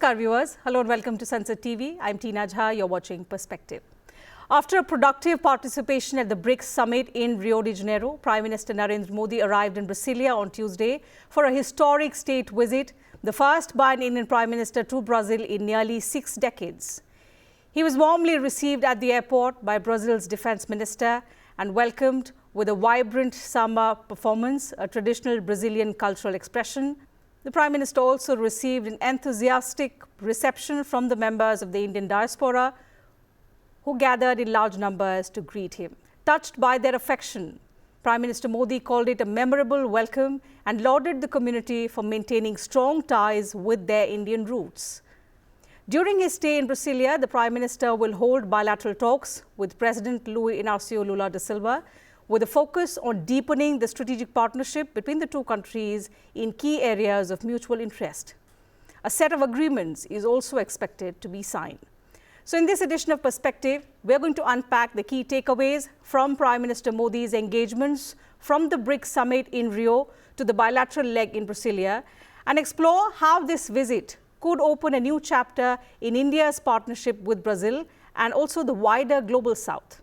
Namaskar viewers, hello and welcome to Sansad TV. I'm Tina Jha, you're watching Perspective. After a productive participation at the BRICS Summit in Rio de Janeiro, Prime Minister Narendra Modi arrived in Brasilia on Tuesday for a historic state visit, the first by an Indian Prime Minister to Brazil in nearly 6 decades. He was warmly received at the airport by Brazil's defense minister and welcomed with a vibrant samba performance, a traditional Brazilian cultural expression. The Prime Minister also received an enthusiastic reception from the members of the Indian diaspora who gathered in large numbers to greet him. Touched by their affection, Prime Minister Modi called it a memorable welcome and lauded the community for maintaining strong ties with their Indian roots. During his stay in Brasilia, the Prime Minister will hold bilateral talks with President Inácio Lula da Silva, with a focus on deepening the strategic partnership between the two countries in key areas of mutual interest. A set of agreements is also expected to be signed. So in this edition of Perspective, we're going to unpack the key takeaways from Prime Minister Modi's engagements from the BRICS Summit in Rio to the bilateral leg in Brasilia and explore how this visit could open a new chapter in India's partnership with Brazil and also the wider global south.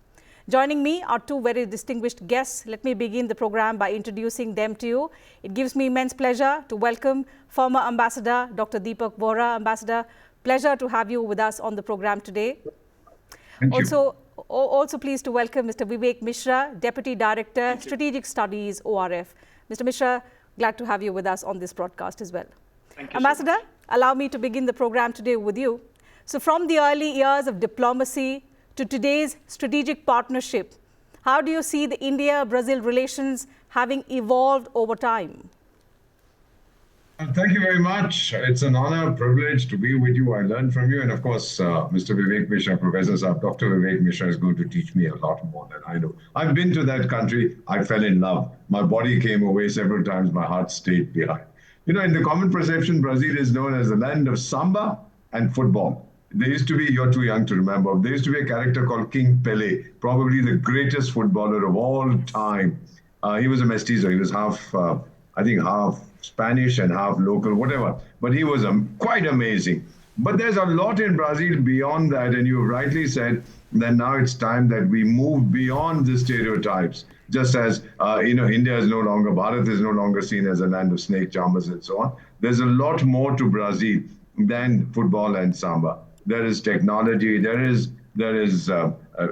Joining me are two very distinguished guests. Let me begin the program by introducing them to you. It gives me immense pleasure to welcome former Ambassador Dr. Deepak Vohra. Ambassador, pleasure to have you with us on the program today. Thank you. Also pleased to welcome Mr. Vivek Mishra, Deputy Director, Strategic Studies, ORF. Mr. Mishra, glad to have you with us on this broadcast as well. Thank you, Ambassador, allow me to begin the program today with you. So from the early years of diplomacy to today's strategic partnership, how do you see the India-Brazil relations having evolved over time? Thank you very much. It's an honor, privilege to be with you. I learned from you. And of course, Mr. Vivek Mishra, Professor Saab, Dr. Vivek Mishra is going to teach me a lot more than I know. I've been to that country. I fell in love. My body came away several times. My heart stayed behind. You know, in the common perception, Brazil is known as the land of samba and football. There used to be, you're too young to remember, there used to be a character called King Pele, probably the greatest footballer of all time. He was a mestizo. He was half Spanish and half local, whatever. But he was quite amazing. But there's a lot in Brazil beyond that. And you rightly said that now it's time that we move beyond the stereotypes. Just as, India is no longer, Bharat is no longer seen as a land of snake charmers and so on. There's a lot more to Brazil than football and samba. There is technology, there is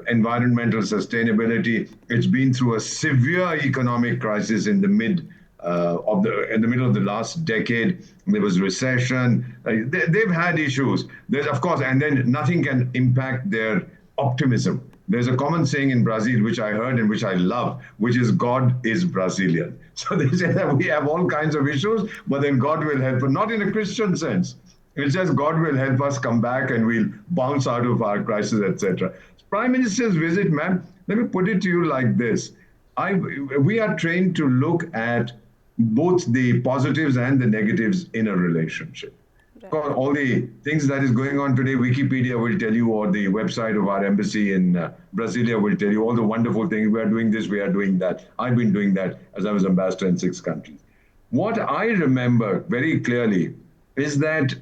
environmental sustainability. It's been through a severe economic crisis in the middle of the last decade. There was recession. They've had issues. There's, of course, and then nothing can impact their optimism. There's a common saying in Brazil, which I heard and which I love, which is God is Brazilian. So they say that we have all kinds of issues, but then God will help, but not in a Christian sense. It's just God will help us come back and we'll bounce out of our crisis, etc. Prime Minister's visit, ma'am, let me put it to you like this. We are trained to look at both the positives and the negatives in a relationship. Right. All the things that is going on today, Wikipedia will tell you, or the website of our embassy in Brasilia will tell you all the wonderful things. We are doing this, we are doing that. I've been doing that as I was ambassador in 6 countries. What I remember very clearly is that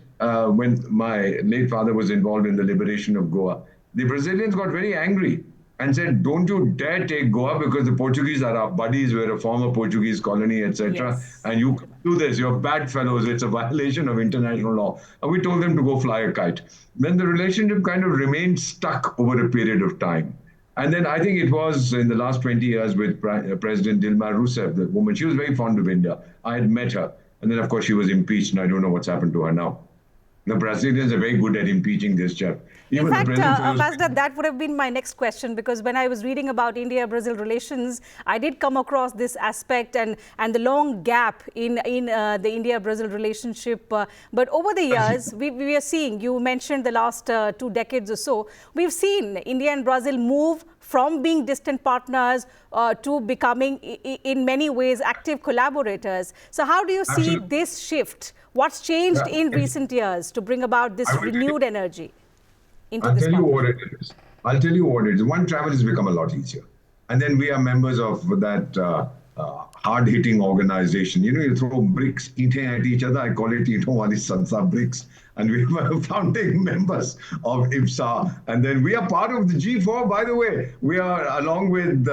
when my late father was involved in the liberation of Goa, the Brazilians got very angry and said, don't you dare take Goa because the Portuguese are our buddies, we're a former Portuguese colony, etc. Yes. And you do this, you're bad fellows, it's a violation of international law. And we told them to go fly a kite. Then the relationship kind of remained stuck over a period of time. And then I think it was in the last 20 years with President Dilma Rousseff, the woman, she was very fond of India. I had met her. And then, of course, she was impeached, and I don't know what's happened to her now. The Brazilians are very good at impeaching this chap. In fact, Ambassador, that would have been my next question, because when I was reading about India-Brazil relations, I did come across this aspect and the long gap in the India-Brazil relationship. But over the years, we are seeing, you mentioned the last 2 decades or so, we've seen India and Brazil move from being distant partners to becoming, in many ways, active collaborators. So how do you see this shift? What's changed in recent years to bring about this renewed energy into this partnership? I'll tell you what it is. One, travel has become a lot easier. And then we are members of that hard-hitting organization. You know, you throw bricks, eating at each other. I call it, Sansad bricks. And we were founding members of IPSA. And then we are part of the G4, by the way. We are, along with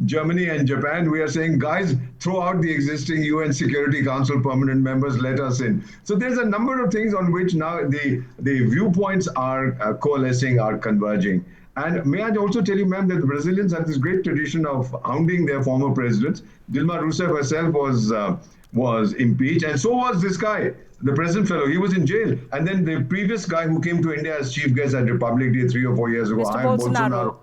Germany and Japan, we are saying, guys, throw out the existing UN Security Council permanent members, let us in. So there's a number of things on which now the viewpoints are coalescing, are converging. And may I also tell you, ma'am, that the Brazilians have this great tradition of hounding their former presidents. Dilma Rousseff herself was impeached, and so was this guy, the present fellow. He was in jail. And then the previous guy who came to India as chief guest at Republic Day 3 or 4 years ago, Mr. Bolsonaro.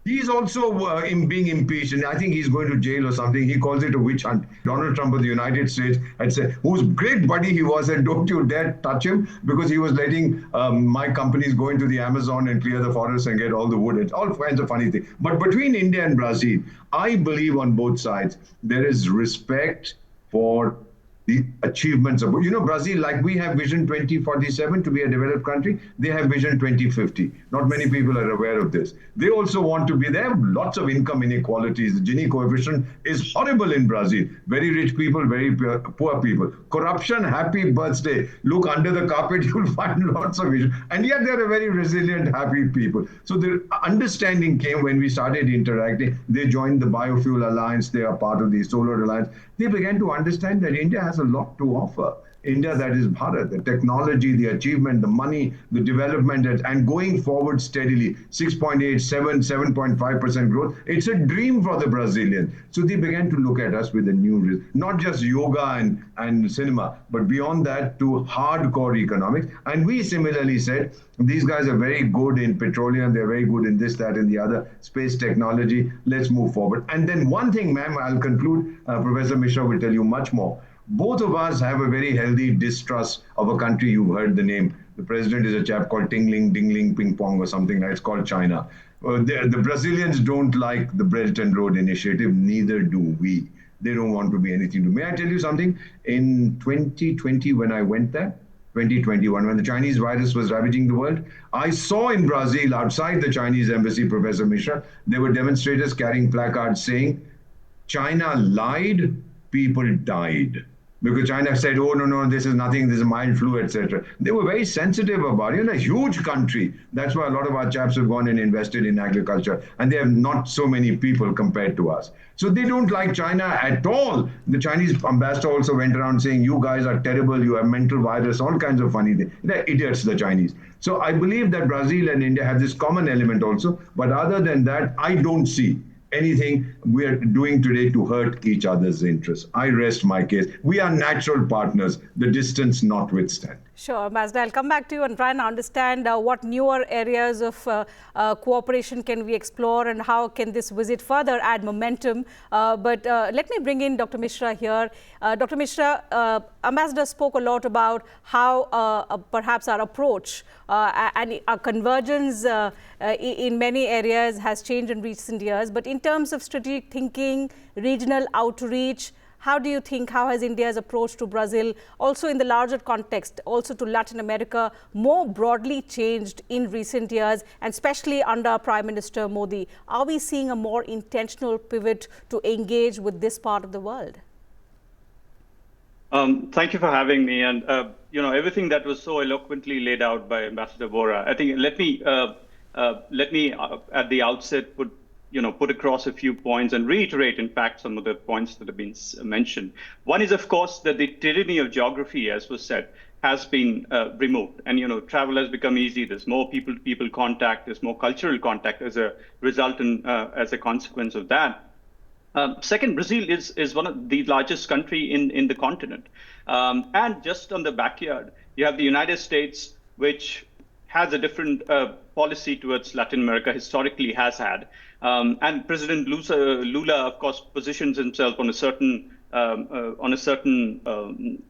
He's also being impeached, and I think he's going to jail or something. He calls it a witch hunt. Donald Trump of the United States had said, whose great buddy he was, said, don't you dare touch him, because he was letting my companies go into the Amazon and clear the forests and get all the wood. It's all kinds of funny things. But between India and Brazil, I believe on both sides, there is respect for the achievements of, Brazil, like we have Vision 2047 to be a developed country, they have Vision 2050. Not many people are aware of this. They also want to be, they have lots of income inequalities. The Gini coefficient is horrible in Brazil. Very rich people, very poor people. Corruption, happy birthday. Look under the carpet, you'll find lots of issues. And yet they're a very resilient, happy people. So the understanding came when we started interacting. They joined the Biofuel Alliance. They are part of the Solar Alliance. They began to understand that India has a lot to offer. India, that is Bharat, the technology, the achievement, the money, the development, and going forward steadily, 6.8, 7.5% growth. It's a dream for the Brazilians. So they began to look at us with a new, not just yoga and cinema, but beyond that to hardcore economics. And we similarly said, these guys are very good in petroleum, they're very good in this, that, and the other, space technology, let's move forward. And then one thing, ma'am, I'll conclude, Professor Mishra will tell you much more. Both of us have a very healthy distrust of a country. You've heard the name. The president is a chap called Tingling, Dingling, Ping Pong or something. It's called China. The Brazilians don't like the Belt and Road Initiative. Neither do we. They don't want to be anything to. May I tell you something? In 2020, when I went there, 2021, when the Chinese virus was ravaging the world, I saw in Brazil, outside the Chinese embassy, Professor Mishra, there were demonstrators carrying placards saying, China lied, people died. Because China said, oh, no, this is nothing, this is mild flu, etc. They were very sensitive about it. A huge country. That's why a lot of our chaps have gone and invested in agriculture. And they have not so many people compared to us. So they don't like China at all. The Chinese ambassador also went around saying, you guys are terrible, you have mental virus, all kinds of funny things. They're idiots, the Chinese. So I believe that Brazil and India have this common element also. But other than that, I don't see anything we are doing today to hurt each other's interests. I rest my case. We are natural partners, the distance notwithstanding. Sure, Mazda, I'll come back to you and try and understand what newer areas of cooperation can we explore and how can this visit further add momentum. But let me bring in Dr. Mishra here. Dr. Mishra, Ambassador spoke a lot about how perhaps our approach and our convergence in many areas has changed in recent years. But in terms of strategic thinking, regional outreach, how do you think, how has India's approach to Brazil, also in the larger context, also to Latin America, more broadly changed in recent years, and especially under Prime Minister Modi? Are we seeing a more intentional pivot to engage with this part of the world? Thank you for having me. And, everything that was so eloquently laid out by Ambassador Bora, I think let me at the outset put across a few points and reiterate, in fact, some of the points that have been mentioned. One is, of course, that the tyranny of geography, as was said, has been removed. And, travel has become easy. There's more people-to-people contact. There's more cultural contact as a result and as a consequence of that. Second, Brazil is one of the largest country in the continent. And just on the backyard, you have the United States, which has a different policy towards Latin America, historically has had. And President Lula, of course, positions himself on a certain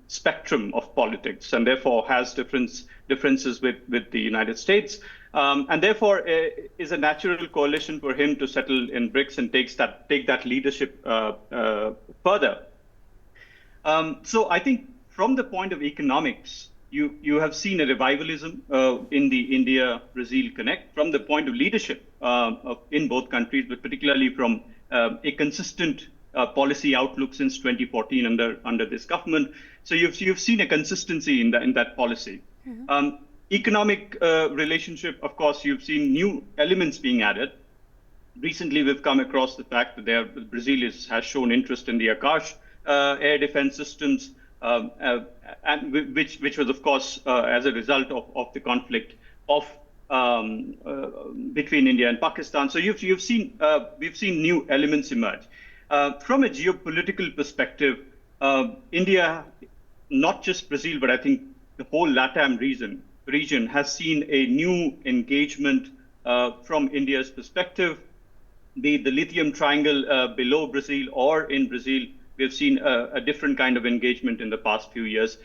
spectrum of politics, and therefore has differences with the United States, and therefore is a natural coalition for him to settle in BRICS and take that leadership further. So I think from the point of economics, you have seen a revivalism in the India-Brazil Connect from the point of leadership in both countries, but particularly from a consistent policy outlook since 2014 under this government. So you've seen a consistency in that policy. Economic relationship, of course, you've seen new elements being added. Recently, we've come across the fact that Brasilia has shown interest in the Akash air defense systems, and which was, of course, as a result of the conflict between India and Pakistan. So we've seen new elements emerge. From a geopolitical perspective, India, not just Brazil, but I think the whole LATAM region has seen a new engagement from India's perspective. The lithium triangle below Brazil or in Brazil, we've seen a different kind of engagement in the past few years.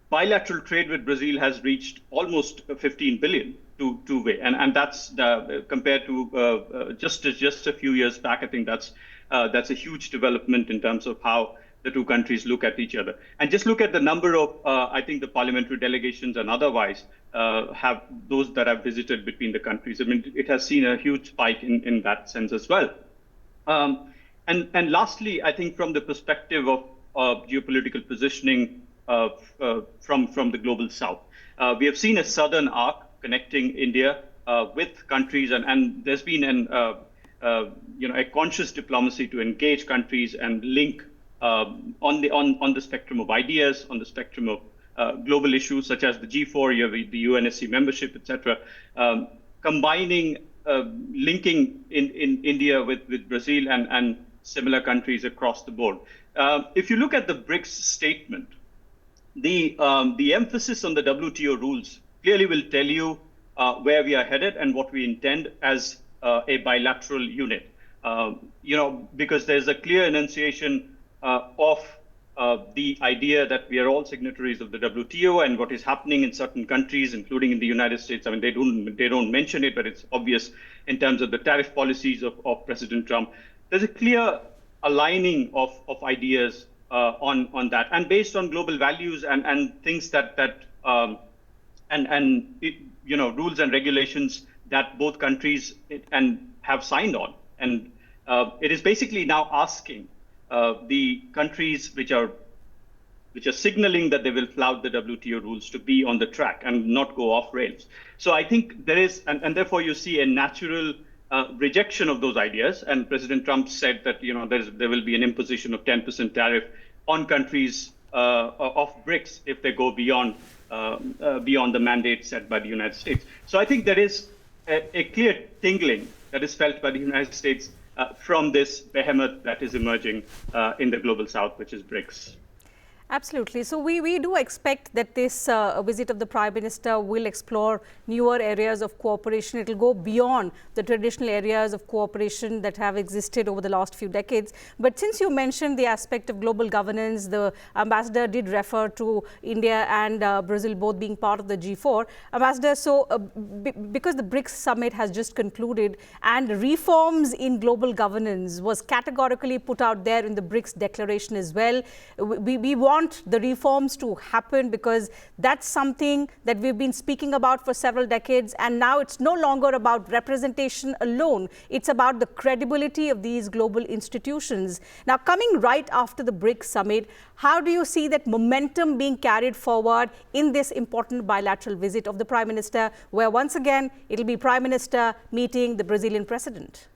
Bilateral trade with Brazil has reached almost 15 billion two-way, and that's compared to just a few years back. I think that's a huge development in terms of how the two countries look at each other. And just look at the number of, I think, the parliamentary delegations and otherwise have those that have visited between the countries. I mean, it has seen a huge spike in that sense as well. And lastly, I think from the perspective of geopolitical positioning from the global south, we have seen a southern arc connecting India with countries, and there's been a conscious diplomacy to engage countries and link on the spectrum of ideas, on the spectrum of global issues such as the G4, you have the UNSC membership, etc. Combining, linking in India with Brazil and similar countries across the board. If you look at the BRICS statement, the emphasis on the WTO rules clearly will tell you where we are headed and what we intend as a bilateral unit. Because there's a clear enunciation of the idea that we are all signatories of the WTO, and what is happening in certain countries, including in the United States. I mean, they don't mention it, but it's obvious in terms of the tariff policies of President Trump. There's a clear aligning of ideas on that, and based on global values and things rules and regulations that both countries have signed on. And it is basically now asking the countries which are signaling that they will flout the WTO rules to be on the track and not go off rails. So I think there is, and therefore you see a natural rejection of those ideas. And President Trump said that there will be an imposition of 10% tariff on countries of BRICS if they go beyond the mandate set by the United States. So I think there is a clear tingling that is felt by the United States from this behemoth that is emerging in the global south, which is BRICS. Absolutely. So we do expect that this visit of the Prime Minister will explore newer areas of cooperation. It will go beyond the traditional areas of cooperation that have existed over the last few decades. But since you mentioned the aspect of global governance, the ambassador did refer to India and Brazil both being part of the G4. Ambassador, so because the BRICS Summit has just concluded and reforms in global governance was categorically put out there in the BRICS declaration as well, we want the reforms to happen because that's something that we've been speaking about for several decades, and now it's no longer about representation alone. It's about the credibility of these global institutions. Now, coming right after the BRICS Summit, how do you see that momentum being carried forward in this important bilateral visit of the Prime Minister, where once again it'll be Prime Minister meeting the Brazilian President?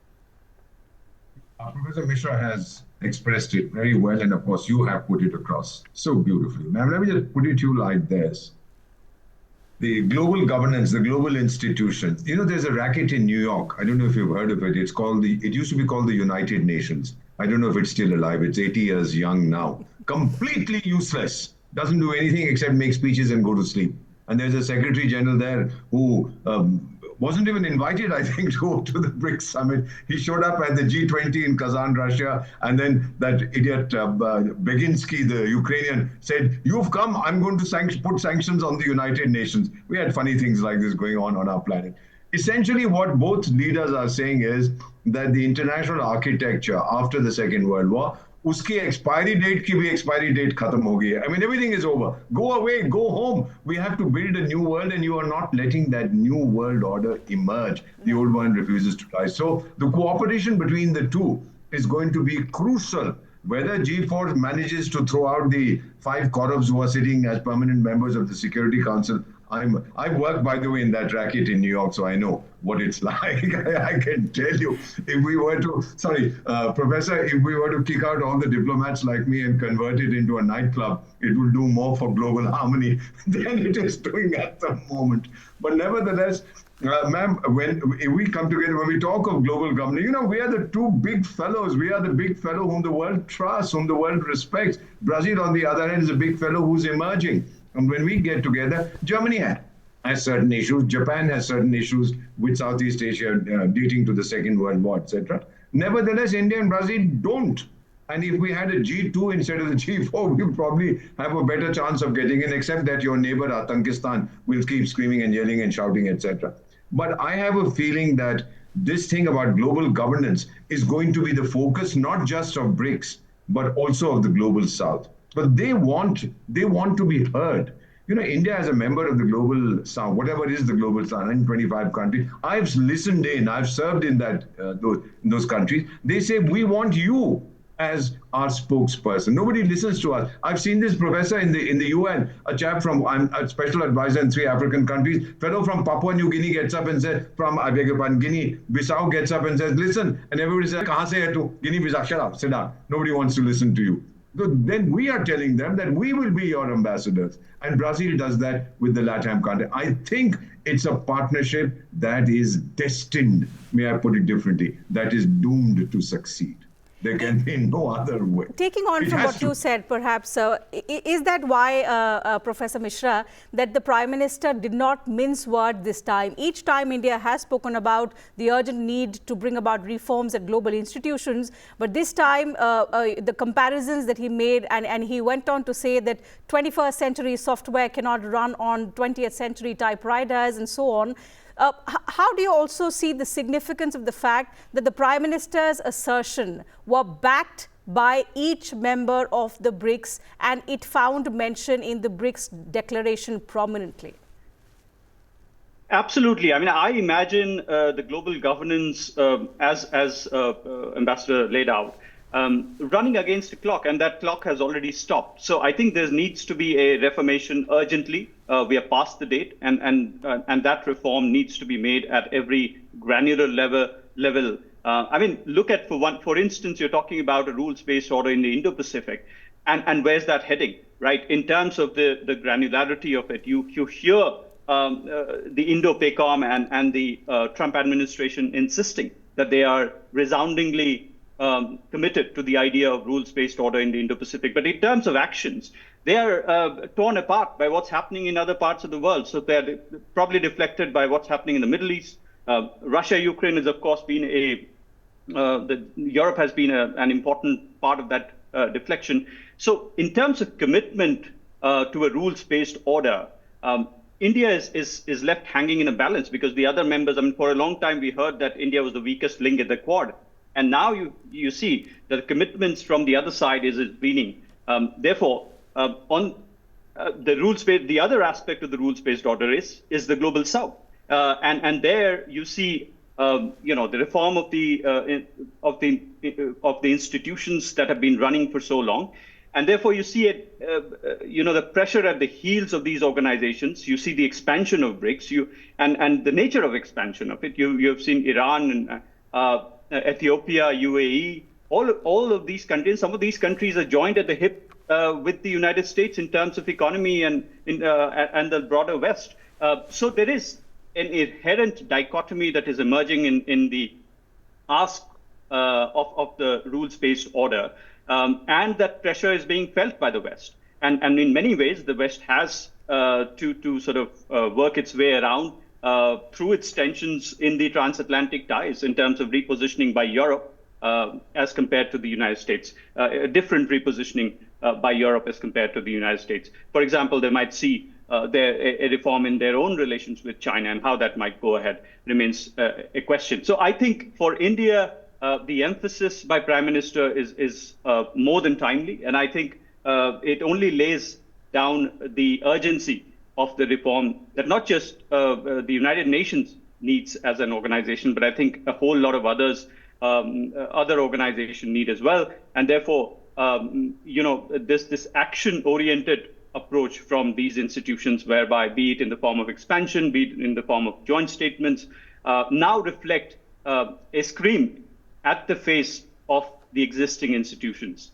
Professor Mishra has expressed it very well, and of course you have put it across so beautifully. Ma'am, let me just put it to you like this. The global governance, the global institutions, there's a racket in New York. I don't know if you've heard of it. It used to be called the United Nations. I don't know if it's still alive. It's 80 years young now. Completely useless. Doesn't do anything except make speeches and go to sleep. And there's a Secretary General there who wasn't even invited, I think, to go to the BRICS Summit. He showed up at the G20 in Kazan, Russia, and then that idiot Beginsky, the Ukrainian, said, "You've come, I'm going to put sanctions on the United Nations." We had funny things like this going on our planet. Essentially, what both leaders are saying is that the international architecture after the Second World War, uski expiry date ki bhi expiry date khatam ho gayi hai. I mean, everything is over. Go away, go home. We have to build a new world, and you are not letting that new world order emerge. The old one refuses to rise. So the cooperation between the two is going to be crucial. Whether G4 manages to throw out the 5 corrupts who are sitting as permanent members of the Security Council, I work, by the way, in that racket in New York, so I know what it's like. I can tell you, if we were to, Professor, if we were to kick out all the diplomats like me and convert it into a nightclub, it will do more for global harmony than it is doing at the moment. But nevertheless, ma'am, if we come together, when we talk of global governance, we are the 2 big fellows. We are the big fellow whom the world trusts, whom the world respects. Brazil, on the other hand, is a big fellow who's emerging. And when we get together, Germany has certain issues. Japan has certain issues with Southeast Asia dating to the Second World War, etc. Nevertheless, India and Brazil don't. And if we had a G2 instead of the G4, we probably have a better chance of getting in, except that your neighbor, Atankistan, will keep screaming and yelling and shouting, etc. But I have a feeling that this thing about global governance is going to be the focus, not just of BRICS, but also of the global South. But they want to be heard. India as a member of the global South, whatever is the global South, 125 countries. I've listened in, I've served in those countries. They say, we want you as our spokesperson. Nobody listens to us. I've seen this, Professor, in the UN, a chap from, I'm a special advisor in 3 African countries, fellow from Papua New Guinea gets up and says, I beg your pardon, Guinea-Bissau gets up and says, listen, and everybody says, kahan se hai tu? Guinea-Bissau, shut up, sit down. Nobody wants to listen to you. So then we are telling them that we will be your ambassadors. And Brazil does that with the LATAM country. I think it's a partnership that is destined, may I put it differently, that is doomed to succeed. There can be no other way. Taking on from what you said, perhaps, is that why, Professor Mishra, that the Prime Minister did not mince word this time? Each time India has spoken about the urgent need to bring about reforms at global institutions, but this time the comparisons that he made, and he went on to say that 21st century software cannot run on 20th century typewriters and so on. How do you also see the significance of the fact that the Prime Minister's assertion were backed by each member of the BRICS, and it found mention in the BRICS declaration prominently? Absolutely. I mean, I imagine the global governance, as Ambassador laid out, running against the clock, and that clock has already stopped. So I think there needs to be a reformation urgently. We are past the date, and that reform needs to be made at every granular level. I mean, look at, for instance, you're talking about a rules-based order in the Indo-Pacific, and where's that heading, right? In terms of the granularity of it, you hear the Indo-PACOM and the Trump administration insisting that they are resoundingly committed to the idea of rules-based order in the Indo-Pacific. But in terms of actions, they are torn apart by what's happening in other parts of the world. So they're probably deflected by what's happening in the Middle East. Russia-Ukraine has, of course, been Europe has been an important part of that deflection. So in terms of commitment to a rules-based order, India is left hanging in a balance because the other members, I mean, for a long time, we heard that India was the weakest link in the Quad. And now you see that the commitments from the other side is waning. Therefore, on the rules-based, the other aspect of the rules-based order is the global South, and there you see, the reform of the institutions that have been running for so long, and therefore you see it, the pressure at the heels of these organizations. You see the expansion of BRICS, and the nature of expansion of it. You have seen Iran and Ethiopia, UAE, all of these countries. Some of these countries are joined at the hip with the United States in terms of economy and the broader West. So there is an inherent dichotomy that is emerging in the ask of the rules-based order, and that pressure is being felt by the West. And in many ways, the West has to sort of work its way around through its tensions in the transatlantic ties in terms of repositioning by Europe as compared to the United States, a different repositioning by Europe as compared to the United States. For example, they might see a reform in their own relations with China, and how that might go ahead remains a question. So I think for India, the emphasis by Prime Minister is more than timely, and I think it only lays down the urgency of the reform that not just the United Nations needs as an organization, but I think a whole lot of others other organizations need as well. And therefore, this action-oriented approach from these institutions, whereby be it in the form of expansion, be it in the form of joint statements, now reflect a scream at the face of the existing institutions.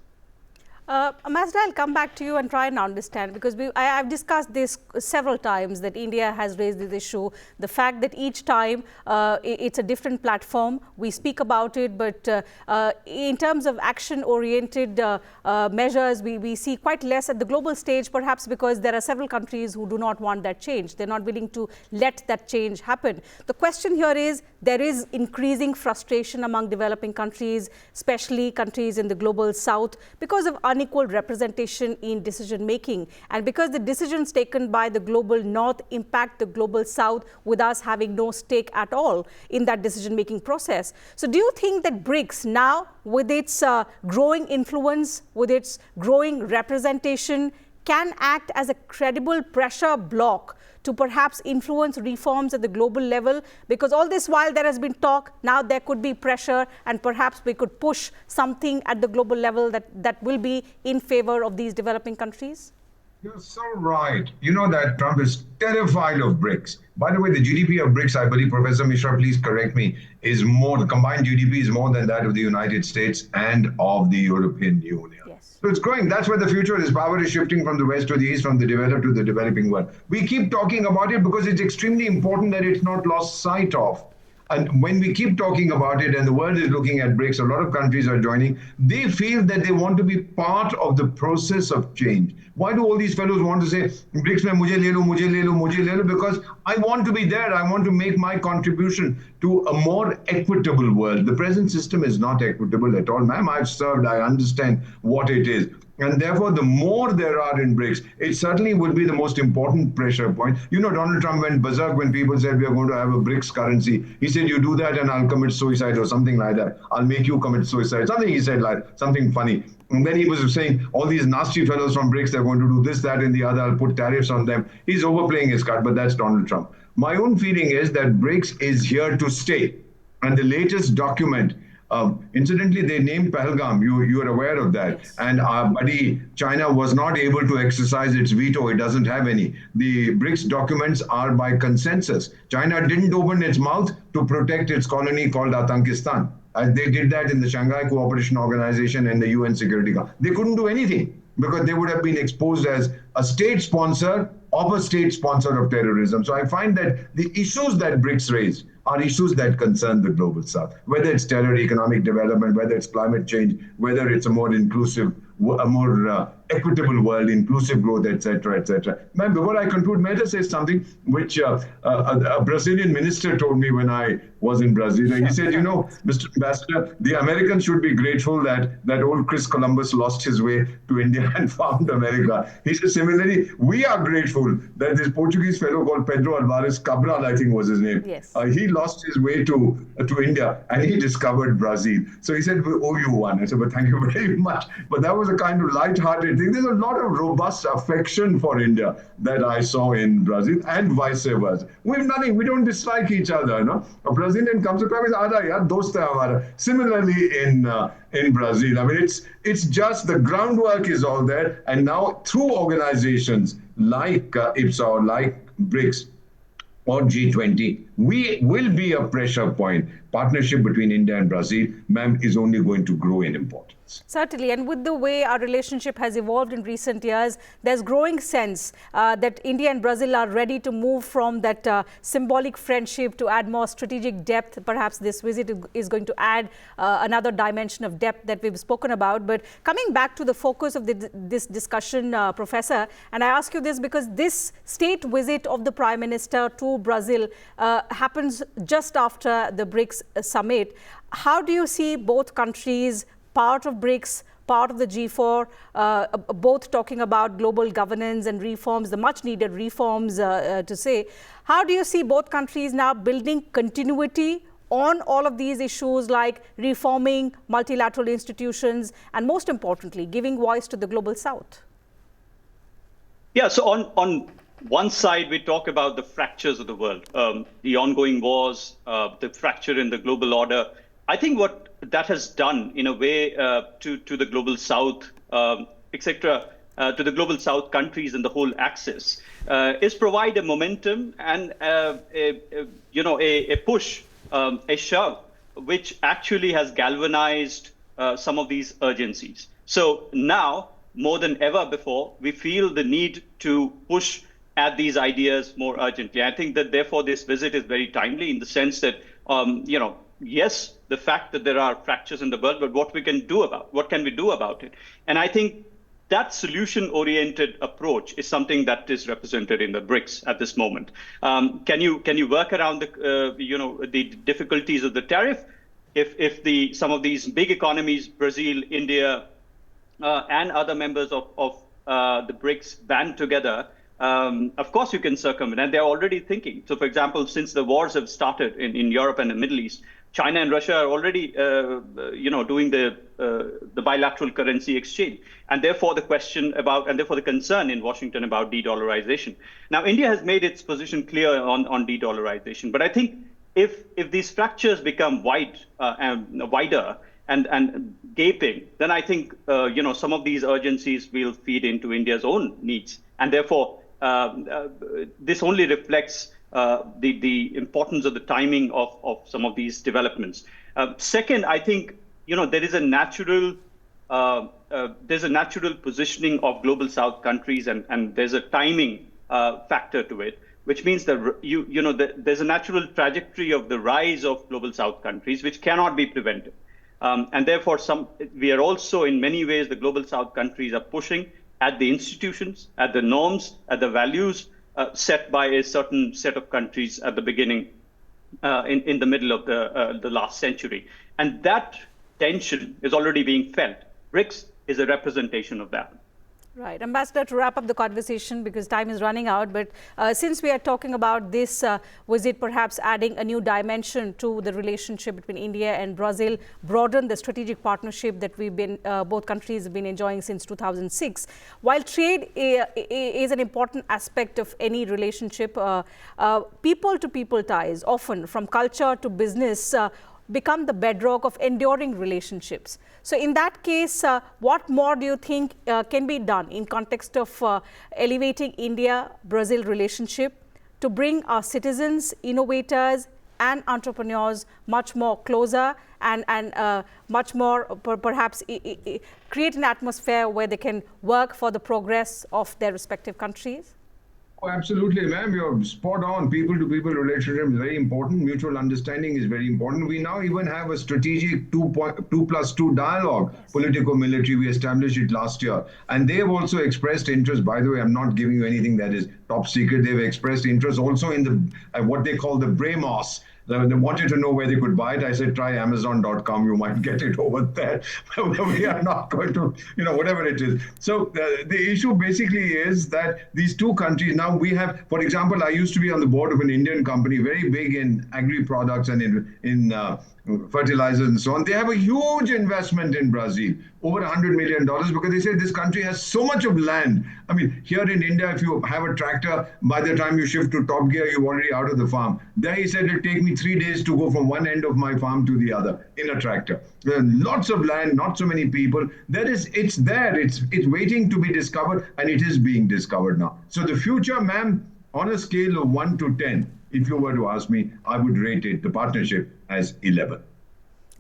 Mazda, I'll come back to you and try and understand, because I've discussed this several times, that India has raised this issue. The fact that each time it's a different platform, we speak about it, but in terms of action-oriented measures, we see quite less at the global stage, perhaps because there are several countries who do not want that change. They're not willing to let that change happen. The question here is, there is increasing frustration among developing countries, especially countries in the global south, because of unequal representation in decision making, and because the decisions taken by the global north impact the global south, with us having no stake at all in that decision making process. So do you think that BRICS now, with its growing influence, with its growing representation, can act as a credible pressure bloc to perhaps influence reforms at the global level? Because all this while there has been talk, now there could be pressure, and perhaps we could push something at the global level that will be in favor of these developing countries? You're so right. You know that Trump is terrified of BRICS. By the way, the GDP of BRICS, I believe, Professor Mishra, please correct me, is more, the combined GDP is more than that of the United States and of the European Union. Yes. So it's growing. That's where the future is. Power is shifting from the west to the east, from the developed to the developing world. We keep talking about it because it's extremely important that it's not lost sight of. And when we keep talking about it and the world is looking at BRICS, a lot of countries are joining, they feel that they want to be part of the process of change. Why do all these fellows want to say, BRICS mein mujhe le lo, mujhe le lo, mujhe le lo? Because I want to be there. I want to make my contribution to a more equitable world. The present system is not equitable at all. Ma'am, I've served. I understand what it is. And therefore, the more there are in BRICS, it certainly would be the most important pressure point. You know, Donald Trump went berserk when people said we are going to have a BRICS currency. He said, you do that and I'll commit suicide or something like that. I'll make you commit suicide. Something he said, like something funny. And then he was saying, all these nasty fellows from BRICS, they're going to do this, that, and the other. I'll put tariffs on them. He's overplaying his card, but that's Donald Trump. My own feeling is that BRICS is here to stay. And the latest document, incidentally, they named Pahalgam. You are aware of that. Yes. And our buddy China was not able to exercise its veto. It doesn't have any. The BRICS documents are by consensus. China didn't open its mouth to protect its colony called Atankistan. They did that in the Shanghai Cooperation Organization and the UN Security Council. They couldn't do anything because they would have been exposed as a state sponsor of a state sponsor of terrorism. So I find that the issues that BRICS raise are issues that concern the global south, whether it's terror, economic development, whether it's climate change, whether it's a more inclusive, a more equitable world, inclusive growth, etc., etc. Ma'am, before I conclude, may I just say something which a Brazilian minister told me when I was in Brasilia. He said, you know, Mr. Ambassador, the Americans should be grateful that old Chris Columbus lost his way to India and found America. He said, similarly, we are grateful that this Portuguese fellow called Pedro Alvarez Cabral, I think was his name. Yes. He lost his way to India and he discovered Brazil. So he said, we owe you one. I said, but thank you very much. But that was a kind of light-hearted thing. There's a lot of robust affection for India that I saw in Brazil and vice versa. We have nothing. We don't dislike each other. No? A Brazilian comes to come and says, dost hai hamara. Similarly in Brazil, I mean, it's just the groundwork is all there. And now through organizations like IPSA or like BRICS, or G20, we will be a pressure point. Partnership between India and Brazil, ma'am, is only going to grow in importance. Certainly, and with the way our relationship has evolved in recent years, there's growing sense that India and Brazil are ready to move from that symbolic friendship to add more strategic depth. Perhaps this visit is going to add another dimension of depth that we've spoken about. But coming back to the focus of this discussion, Professor, and I ask you this because this state visit of the Prime Minister to Brazil happens just after the BRICS Summit. How do you see both countries, part of BRICS, part of the G4, both talking about global governance and reforms, the much needed reforms to say. How do you see both countries now building continuity on all of these issues like reforming multilateral institutions and most importantly, giving voice to the global south? Yeah, so on one side, we talk about the fractures of the world, the ongoing wars, the fracture in the global order. I think what that has done in a way to the global South, etc., to the global South countries and the whole axis, is provide a momentum and a push, a shove, which actually has galvanized some of these urgencies. So now, more than ever before, we feel the need to push at these ideas more urgently. I think that therefore this visit is very timely in the sense that, yes, the fact that there are fractures in the world, but what can we do about it? And I think that solution-oriented approach is something that is represented in the BRICS at this moment. Can you work around the difficulties of the tariff? If some of these big economies, Brazil, India, and other members of the BRICS band together, of course you can circumvent, and they're already thinking. So, for example, since the wars have started in Europe and the Middle East, China and Russia are already, doing the bilateral currency exchange, and therefore the concern in Washington about de-dollarization. Now, India has made its position clear on de-dollarization, but I think if these fractures become wider and gaping, then I think some of these urgencies will feed into India's own needs, and therefore this only reflects the importance of the timing of some of these developments. Second, I think there is a natural positioning of global South countries, and there's a timing factor to it, which means that there's a natural trajectory of the rise of global South countries, which cannot be prevented, and therefore we are also in many ways the global South countries are pushing at the institutions, at the norms, at the values set by a certain set of countries at the beginning, in the middle of the last century. And that tension is already being felt. BRICS is a representation of that. Right. Ambassador, to wrap up the conversation, because time is running out, but since we are talking about this visit perhaps adding a new dimension to the relationship between India and Brazil, broaden the strategic partnership that both countries have been enjoying since 2006. While trade is an important aspect of any relationship, people-to-people ties, often from culture to business, become the bedrock of enduring relationships. So in that case, what more do you think can be done in context of elevating India-Brazil relationship to bring our citizens, innovators and entrepreneurs much more closer and much more perhaps create an atmosphere where they can work for the progress of their respective countries? Oh, absolutely, ma'am. You're spot on. People-to-people relationship is very important. Mutual understanding is very important. We now even have a strategic 2+2 dialogue, yes. Politico-military. We established it last year. And they have also expressed interest. By the way, I'm not giving you anything that is top secret. They've expressed interest also in the what they call the BRICS. They wanted to know where they could buy it. I said, try Amazon.com. You might get it over there. We are not going to, whatever it is. So the issue basically is that these two countries, now we have, for example, I used to be on the board of an Indian company, very big in agri-products and in fertilizers and so on. They have a huge investment in Brazil, over $100 million, because they say this country has so much of land. I mean, here in India, if you have a tractor, by the time you shift to top gear, you're already out of the farm. There he said, it'll take me 3 days to go from one end of my farm to the other in a tractor. There are lots of land, not so many people. It's there, it's waiting to be discovered, and it is being discovered now. So the future, ma'am, on a scale of 1 to 10, if you were to ask me, I would rate it, the partnership, as 11.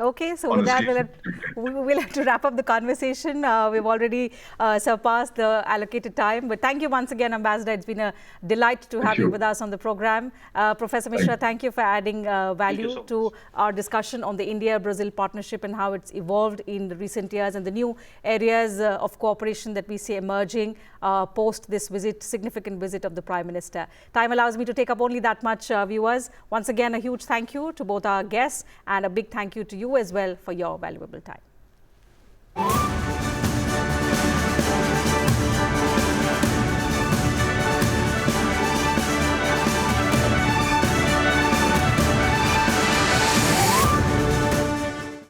Okay, so with that, we'll have to wrap up the conversation. We've already surpassed the allocated time. But thank you once again, Ambassador. It's been a delight to have you with us on the program. Professor Mishra, thank you for adding value to our discussion on the India-Brazil partnership and how it's evolved in the recent years and the new areas of cooperation that we see emerging post this significant visit of the Prime Minister. Time allows me to take up only that much, viewers. Once again, a huge thank you to both our guests and a big thank you to you as well for your valuable time.